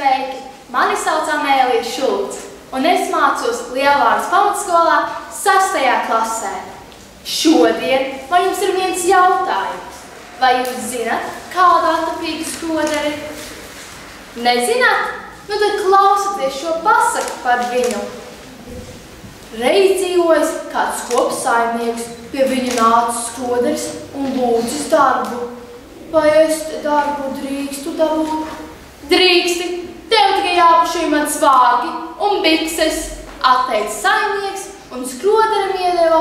Sveiki! Mani sauc Amēlija Šulce, un es mācos Lielvārdas pamatskolā 6. klasē. Šodien man jums ir viens jautājums. Vai jūs zināt, kāda attapīga skroderi? Nezināt? Nu tad klausieties šo pasaku par viņu. Reiz dzīvojas kāds kopsaimnieks, pie viņa nāca skroderis un lūdzas darbu. Vai es te darbu drīkstu dabūt? Drīksti, tev tikai jāpašī man svārki un bikses, atteica saimnieks un skroderim iedeva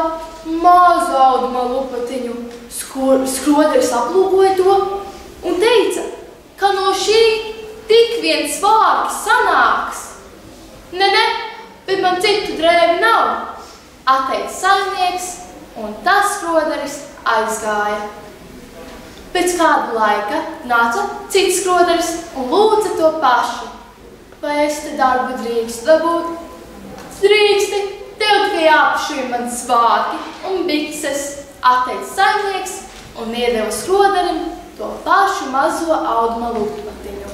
mazu auduma lupatiņu. Skroderis aplūkoja to un teica, ka no šī tik viens svārki sanāks. Ne, bet man citu drēbi nav, atteica saimnieks un tas skroderis aizgāja. Pēc kāda laika nāca cits skroderis un lūdza to pašu. Vai es te darbu drīkstu dabūt? Drīksti, tev tikai jāpašī man svārki un bikses, atteica saimnieks un iedeva skroderim to pašu mazo auduma lupatiņu.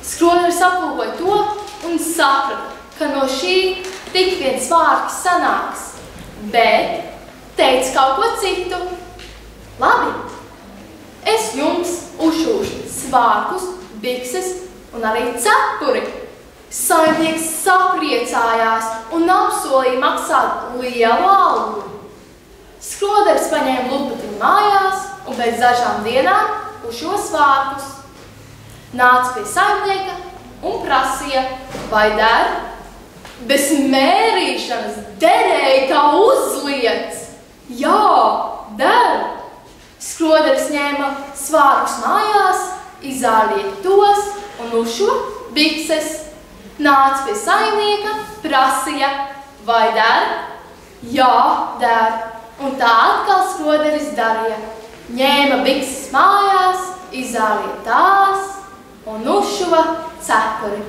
Skroderis aplūkoja to un saprata, ka no šī tik viens svārki sanāks, bet teica kaut ko citu. Labi, es jums uzšūšu svārkus, bikses un arī cepuri. Saimnieks sapriecājās un apsolīja maksāt lielu algu. Skroderis paņēma lupatiņu mājās un pēc dažām dienām uzšo svārkus. Nāca pie saimnieka un prasīja, vai der? Bez mērīšanas derēja kā uzliets. Jā, der! Skroderis ņēma svārkus mājās, izārīja tos un uzšo bikses. Nāca pie saimnieka, prasīja, vai der? Jā, der. Un tā atkal skroderis darīja. Ņēma bikses mājās, izārīja tās un uzšuva cepuri.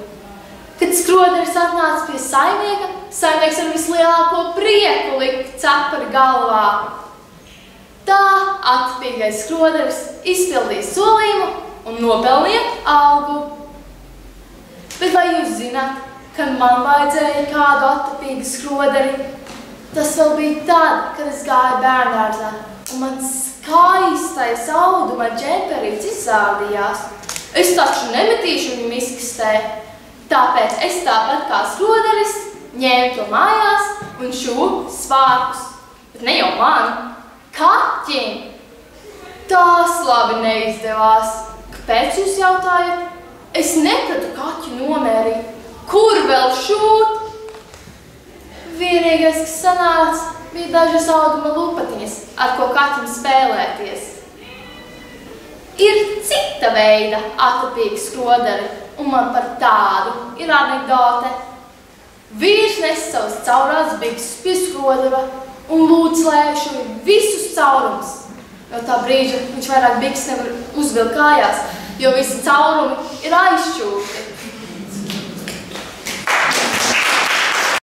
Kad skroderis atnāca pie saimnieka, saimnieks ar vislielāko prieku lika cepuri galvā. Tā attapīgais skroderis izpildīja solījumu un nopelnīja algu. Bet vai jūs zināt, ka man vajadzēja kādu attapīgu skroderi? Tas vēl bija tad, kad es gāju bērnārzā, un man skaistais auduma džemperīts izrādījās. Es taču nemetīšu viņu miskastē, tāpēc es tāpat kā skroderis ņēmu to mājās un šuvu svārkus. Bet ne jau man, kaķim. Tas labi neizdevās. Kāpēc jūs jautājat? Es nepratu kaķu nomērīt. Kur vēl šūt? Vienīgais, kas sanāca, bija dažas auduma lupatiņas, ar ko kaķim spēlēties. Ir cita veida attapīgi skroderi, un man par tādu ir anekdote. Vīrs nes savas caurās bikses pie skrodera un lūdz, lai šuvi visus caurumus. No tā brīža viņš vairāk bikses nevar uzvilkt kājās, jo visi caurumi ir aizšķūti.